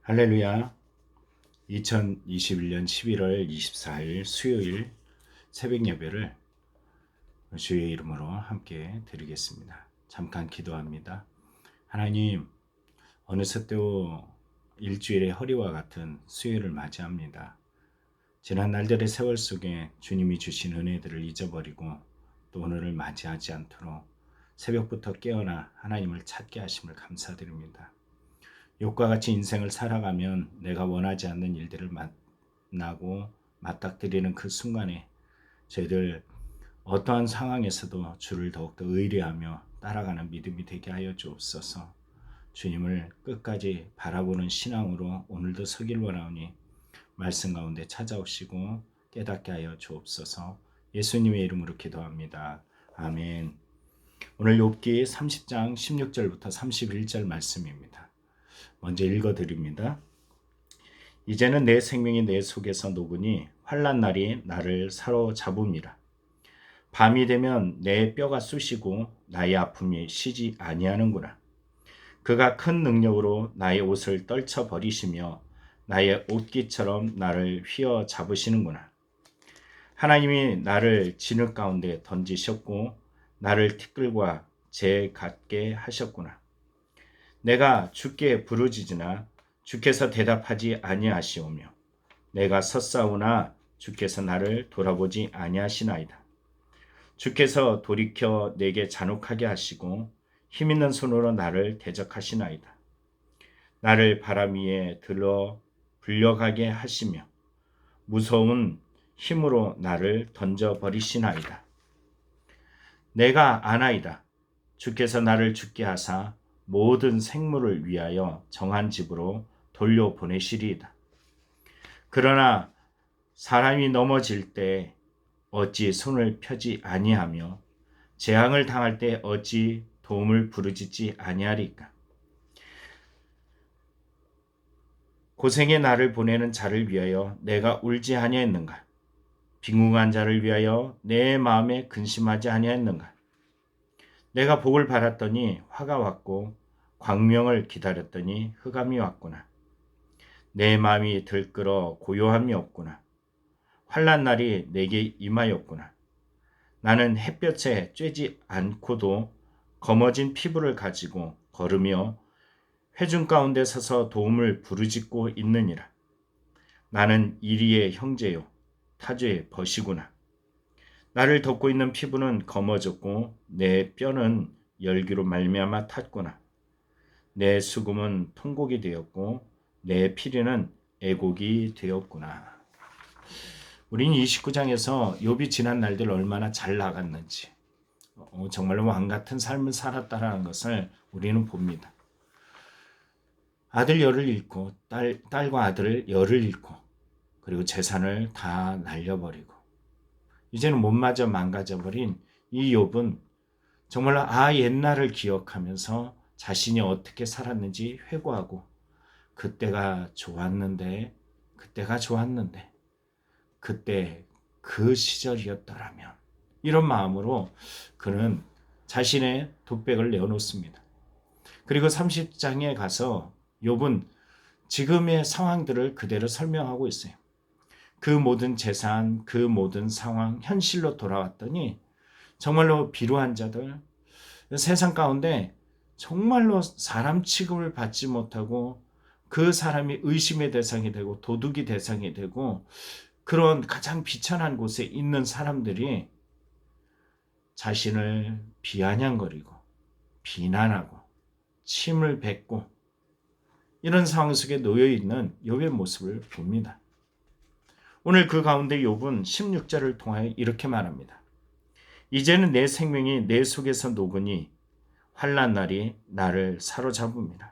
할렐루야. 2021년 11월 24일 수요일 새벽 예배를 주의 이름으로 함께 드리겠습니다. 잠깐 기도합니다. 하나님, 어느새 또 일주일의 허리와 같은 수요일을 맞이합니다. 지난 날들의 세월 속에 주님이 주신 은혜들을 잊어버리고 또 오늘을 맞이하지 않도록 새벽부터 깨어나 하나님을 찾게 하심을 감사드립니다. 욕과 같이 인생을 살아가면 내가 원하지 않는 일들을 만나고 맞닥뜨리는 그 순간에 저희들 어떠한 상황에서도 주를 더욱더 의뢰하며 따라가는 믿음이 되게 하여 주옵소서. 주님을 끝까지 바라보는 신앙으로 오늘도 서길 원하오니 말씀 가운데 찾아오시고 깨닫게 하여 주옵소서. 예수님의 이름으로 기도합니다. 아멘. 오늘 욥기 30장 16절부터 31절 말씀입니다. 먼저 읽어드립니다. 이제는 내 생명이 내 속에서 녹으니 환난 날이 나를 사로잡음이라. 밤이 되면 내 뼈가 쑤시고 나의 아픔이 쉬지 아니하는구나. 그가 큰 능력으로 나의 옷을 떨쳐버리시며 나의 옷깃처럼 나를 휘어잡으시는구나. 하나님이 나를 진흙 가운데 던지셨고 나를 티끌과 재 같게 하셨구나. 내가 주께 부르짖으나 주께서 대답하지 아니하시오며 내가 섰사오나 주께서 나를 돌아보지 아니하시나이다. 주께서 돌이켜 내게 잔혹하게 하시고 힘있는 손으로 나를 대적하시나이다. 나를 바람 위에 들어 불려가게 하시며 무서운 힘으로 나를 던져버리시나이다. 내가 아나이다. 주께서 나를 죽게 하사 모든 생물을 위하여 정한 집으로 돌려보내시리이다. 그러나 사람이 넘어질 때 어찌 손을 펴지 아니하며 재앙을 당할 때 어찌 도움을 부르짖지 아니하리까. 고생의 나를 보내는 자를 위하여 내가 울지 아니했는가. 빈궁한 자를 위하여 내 마음에 근심하지 아니했는가. 내가 복을 바랐더니 화가 왔고 광명을 기다렸더니 흑암이 왔구나. 내 마음이 들끓어 고요함이 없구나. 환난 날이 내게 임하였구나. 나는 햇볕에 쬐지 않고도 검어진 피부를 가지고 걸으며 회중 가운데 서서 도움을 부르짖고 있느니라. 나는 이리의 형제요 타주의 벗이구나. 나를 덮고 있는 피부는 검어졌고 내 뼈는 열기로 말미암아 탔구나. 내 수금은 통곡이 되었고 내 피리는 애곡이 되었구나. 우린 29장에서 욥이 지난 날들 얼마나 잘 나갔는지 정말로 왕같은 삶을 살았다는 것을 우리는 봅니다. 아들 열을 잃고 딸과 아들을 열을 잃고 그리고 재산을 다 날려버리고 이제는 못마저 망가져버린 이 욥은 정말로 옛날을 기억하면서 자신이 어떻게 살았는지 회고하고 그때가 좋았는데 그때 그 시절이었더라면 이런 마음으로 그는 자신의 독백을 내어놓습니다. 그리고 30장에 가서 욥은 지금의 상황들을 그대로 설명하고 있어요. 그 모든 재산, 그 모든 상황, 현실로 돌아왔더니 정말로 비루한 자들, 세상 가운데 정말로 사람 취급을 받지 못하고 그 사람이 의심의 대상이 되고 도둑이 대상이 되고 그런 가장 비천한 곳에 있는 사람들이 자신을 비아냥거리고 비난하고 침을 뱉고 이런 상황 속에 놓여있는 욥의 모습을 봅니다. 오늘 그 가운데 욥은 16절을 통하여 이렇게 말합니다. 이제는 내 생명이 내 속에서 녹으니 환난 날이 나를 사로잡음이라.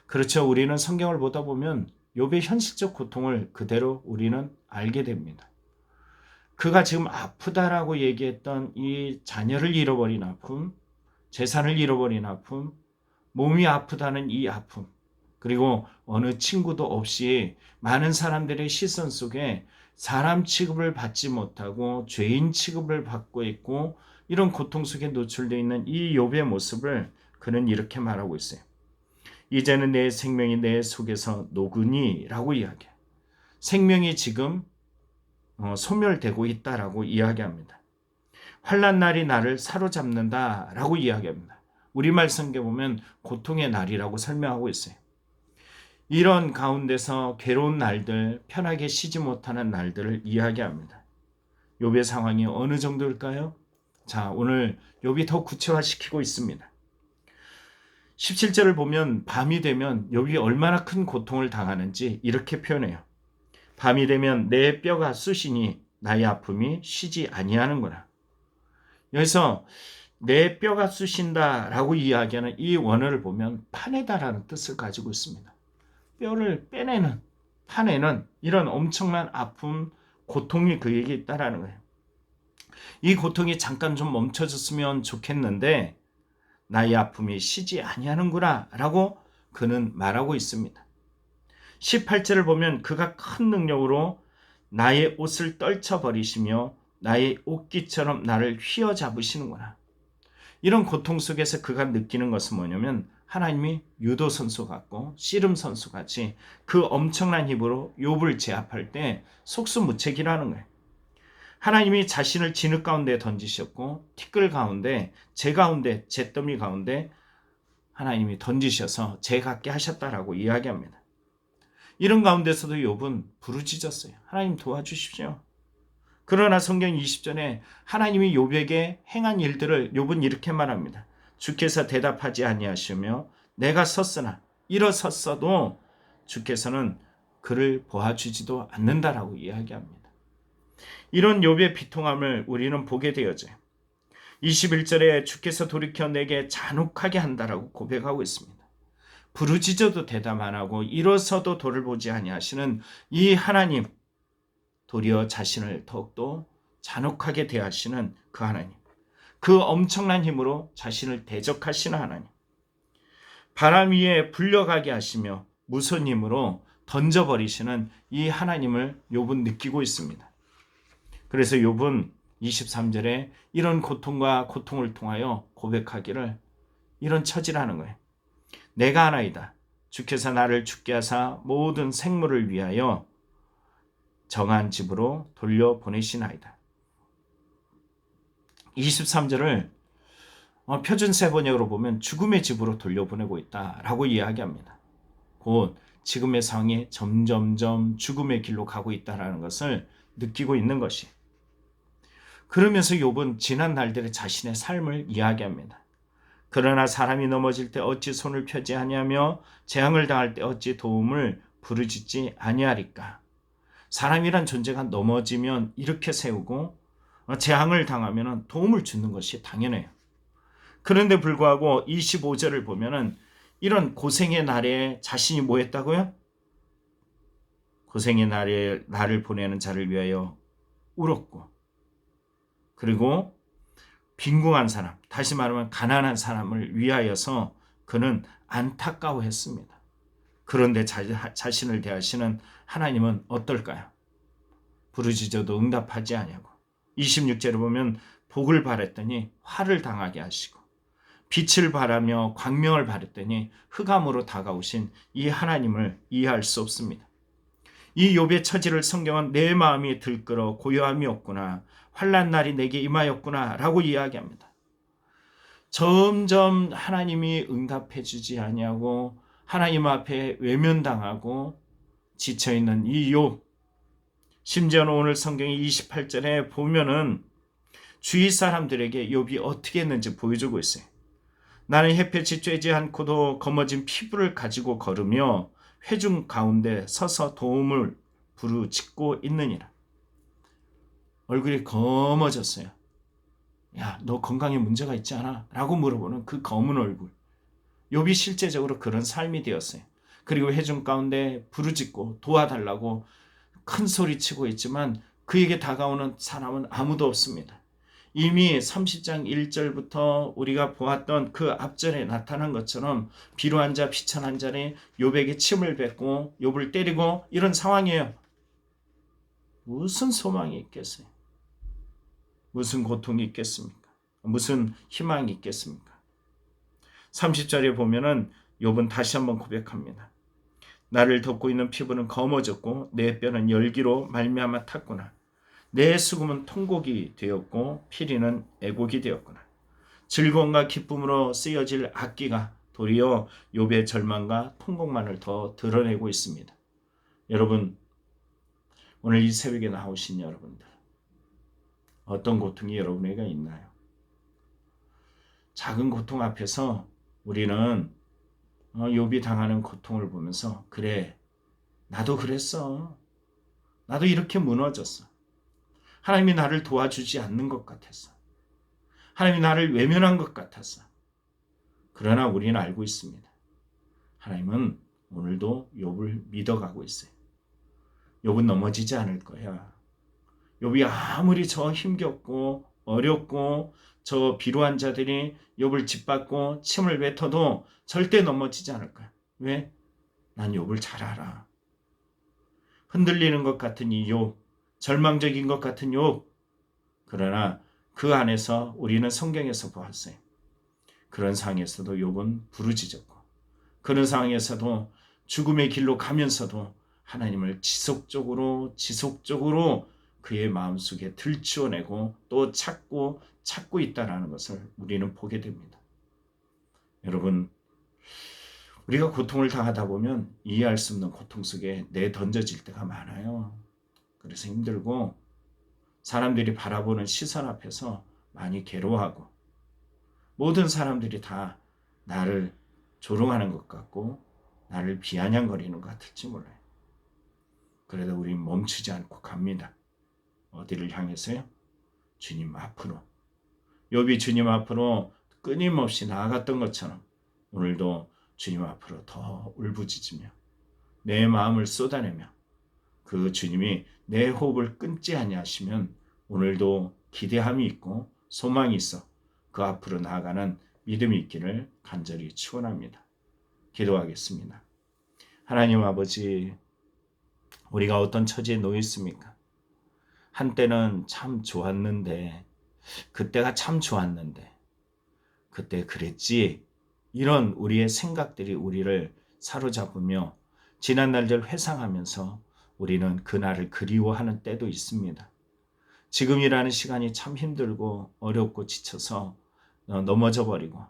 그렇죠. 우리는 성경을 보다 보면 욥의 현실적 고통을 그대로 우리는 알게 됩니다. 그가 지금 아프다라고 얘기했던 이 자녀를 잃어버린 아픔, 재산을 잃어버린 아픔, 몸이 아프다는 이 아픔, 그리고 어느 친구도 없이 많은 사람들의 시선 속에 사람 취급을 받지 못하고 죄인 취급을 받고 있고 이런 고통 속에 노출되어 있는 이 욥의 모습을 그는 이렇게 말하고 있어요. 이제는 내 생명이 내 속에서 녹으니라고 이야기해요. 생명이 지금 소멸되고 있다라고 이야기합니다. 환난 날이 나를 사로잡는다라고 이야기합니다. 우리말 성경에 보면 고통의 날이라고 설명하고 있어요. 이런 가운데서 괴로운 날들, 편하게 쉬지 못하는 날들을 이야기합니다. 욥의 상황이 어느 정도일까요? 자, 오늘 욥이 더 구체화시키고 있습니다. 17절을 보면 밤이 되면 욥이 얼마나 큰 고통을 당하는지 이렇게 표현해요. 밤이 되면 내 뼈가 쑤시니 나의 아픔이 쉬지 아니하는구나. 여기서 내 뼈가 쑤신다라고 이야기하는 이 원어를 보면 파내다라는 뜻을 가지고 있습니다. 뼈를 빼내는, 파내는 이런 엄청난 아픔, 고통이 그에게 있다라는 거예요. 이 고통이 잠깐 좀 멈춰졌으면 좋겠는데 나의 아픔이 쉬지 아니하는구나 라고 그는 말하고 있습니다. 18절을 보면 그가 큰 능력으로 나의 옷을 떨쳐버리시며 나의 옷깃처럼 나를 휘어잡으시는구나. 이런 고통 속에서 그가 느끼는 것은 뭐냐면 하나님이 유도선수 같고 씨름선수 같이 그 엄청난 힘으로 욥을 제압할 때 속수무책이라는 거예요. 하나님이 자신을 진흙 가운데 던지셨고 티끌 가운데 재 가운데 잿더미 가운데 하나님이 던지셔서 재 같게 하셨다라고 이야기합니다. 이런 가운데서도 욥은 부르짖었어요. 하나님 도와주십시오. 그러나 성경 20절에 하나님이 욥에게 행한 일들을 욥은 이렇게 말합니다. 주께서 대답하지 아니하시며 내가 섰으나 일어섰어도 주께서는 그를 보아주지도 않는다라고 이야기합니다. 이런 욥의 비통함을 우리는 보게 되어져요. 21절에 주께서 돌이켜 내게 잔혹하게 한다라고 고백하고 있습니다. 부르짖어도 대답 안 하고 일어서도 도를 보지 아니하시는 이 하나님, 도리어 자신을 더욱더 잔혹하게 대하시는 그 하나님, 그 엄청난 힘으로 자신을 대적하시는 하나님, 바람 위에 불려가게 하시며 무서운 힘으로 던져버리시는 이 하나님을 욥은 느끼고 있습니다. 그래서 욥은 23절에 이런 고통과 고통을 통하여 고백하기를 이런 처지라는 거예요. 내가 하나이다. 주께서 나를 죽게 하사 모든 생물을 위하여 정한 집으로 돌려보내시나이다. 23절을 표준 세번역으로 보면 죽음의 집으로 돌려보내고 있다라고 이야기합니다. 곧 지금의 상이 점점점 죽음의 길로 가고 있다는 것을 느끼고 있는 것이. 그러면서 욥은 지난 날들의 자신의 삶을 이야기합니다. 그러나 사람이 넘어질 때 어찌 손을 펴지 아니하며 재앙을 당할 때 어찌 도움을 부르짖지 아니하리까. 사람이란 존재가 넘어지면 이렇게 세우고 재앙을 당하면 도움을 주는 것이 당연해요. 그런데 불구하고 25절을 보면은 이런 고생의 날에 자신이 뭐 했다고요? 고생의 날에 나를 보내는 자를 위하여 울었고, 그리고 빈궁한 사람, 다시 말하면 가난한 사람을 위하여서 그는 안타까워했습니다. 그런데 자신을 대하시는 하나님은 어떨까요? 부르짖어도 응답하지 아니하고 26절을 보면 복을 바랬더니 화를 당하게 하시고 빛을 바라며 광명을 바랬더니 흑암으로 다가오신 이 하나님을 이해할 수 없습니다. 이 욥의 처지를 성경은 내 마음이 들끓어 고요함이 없구나, 환난 날이 내게 임하였구나 라고 이야기합니다. 점점 하나님이 응답해 주지 아니하고 하나님 앞에 외면당하고 지쳐있는 이 욥, 심지어는 오늘 성경의 28절에 보면은 주위 사람들에게 욥이 어떻게 했는지 보여주고 있어요. 나는 햇볕이 쬐지 않고도 검어진 피부를 가지고 걸으며 회중 가운데 서서 도움을 부르짖고 있느니라. 얼굴이 검어졌어요. 야, 너 건강에 문제가 있지 않아? 라고 물어보는 그 검은 얼굴. 욥이 실제적으로 그런 삶이 되었어요. 그리고 회중 가운데 부르짖고 도와달라고 큰 소리치고 있지만 그에게 다가오는 사람은 아무도 없습니다. 이미 30장 1절부터 우리가 보았던 그 앞절에 나타난 것처럼 비루한 자 비천한 자는 욥에게 침을 뱉고 욥을 때리고 이런 상황이에요. 무슨 소망이 있겠어요? 무슨 고통이 있겠습니까? 무슨 희망이 있겠습니까? 30절에 보면은 욥은 다시 한번 고백합니다. 나를 덮고 있는 피부는 검어졌고 내 뼈는 열기로 말미암아 탔구나. 내 수금은 통곡이 되었고 피리는 애곡이 되었구나. 즐거움과 기쁨으로 쓰여질 악기가 도리어 욥의 절망과 통곡만을 더 드러내고 있습니다. 여러분, 오늘 이 새벽에 나오신 여러분들, 어떤 고통이 여러분에게 있나요? 작은 고통 앞에서 우리는 욥이 당하는 고통을 보면서 그래, 나도 그랬어. 나도 이렇게 무너졌어. 하나님이 나를 도와주지 않는 것 같았어. 하나님이 나를 외면한 것 같았어. 그러나 우리는 알고 있습니다. 하나님은 오늘도 욥을 믿어가고 있어요. 욥은 넘어지지 않을 거야. 욥이 아무리 저 힘겹고 어렵고 저 비루한 자들이 욥을 짓밟고 침을 뱉어도 절대 넘어지지 않을 거야. 왜? 난 욥을 잘 알아. 흔들리는 것 같은 이 욥, 절망적인 것 같은 욥. 그러나 그 안에서 우리는 성경에서 보았어요. 그런 상황에서도 욥은 부르짖었고, 그런 상황에서도 죽음의 길로 가면서도 하나님을 지속적으로 그의 마음속에 들추어내고 또 찾고 있다는 것을 우리는 보게 됩니다. 여러분, 우리가 고통을 당하다 보면 이해할 수 없는 고통 속에 내던져질 때가 많아요. 그래서 힘들고 사람들이 바라보는 시선 앞에서 많이 괴로워하고 모든 사람들이 다 나를 조롱하는 것 같고 나를 비아냥거리는 것 같을지 몰라요. 그래도 우린 멈추지 않고 갑니다. 어디를 향해서요? 주님 앞으로. 욥이 주님 앞으로 끊임없이 나아갔던 것처럼 오늘도 주님 앞으로 더 울부짖으며 내 마음을 쏟아내며 그 주님이 내 호흡을 끊지 아니하시면 오늘도 기대함이 있고 소망이 있어 그 앞으로 나아가는 믿음이 있기를 간절히 축원합니다. 기도하겠습니다. 하나님 아버지, 우리가 어떤 처지에 놓여 있습니까? 한때는 참 좋았는데, 그때가 참 좋았는데, 그때 그랬지. 이런 우리의 생각들이 우리를 사로잡으며 지난 날들 회상하면서 우리는 그날을 그리워하는 때도 있습니다. 지금이라는 시간이 참 힘들고 어렵고 지쳐서 넘어져 버리고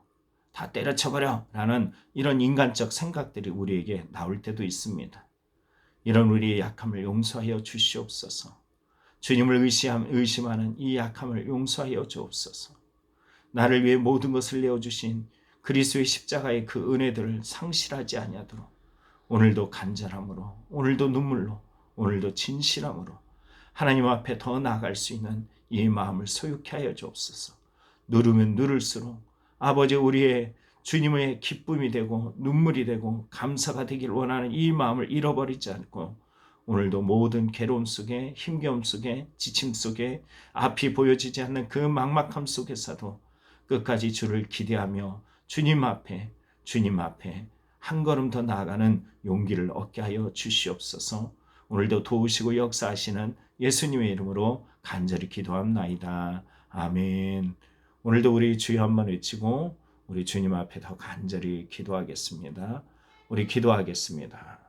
다 때려쳐버려 라는 이런 인간적 생각들이 우리에게 나올 때도 있습니다. 이런 우리의 약함을 용서하여 주시옵소서. 주님을 의심하는 이 약함을 용서하여 주옵소서. 나를 위해 모든 것을 내어주신 그리스도의 십자가의 그 은혜들을 상실하지 아니하도록 오늘도 간절함으로, 오늘도 눈물로, 오늘도 진실함으로 하나님 앞에 더 나아갈 수 있는 이 마음을 소유케 하여 주옵소서. 누르면 누를수록 아버지 우리의 주님의 기쁨이 되고 눈물이 되고 감사가 되길 원하는 이 마음을 잃어버리지 않고 오늘도 모든 괴로움 속에 힘겨움 속에 지침 속에 앞이 보여지지 않는 그 막막함 속에서도 끝까지 주를 기대하며 주님 앞에 한 걸음 더 나아가는 용기를 얻게 하여 주시옵소서. 오늘도 도우시고 역사하시는 예수님의 이름으로 간절히 기도합나이다. 아멘. 오늘도 우리 주여 한번 외치고 우리 주님 앞에 더 간절히 기도하겠습니다. 우리 기도하겠습니다.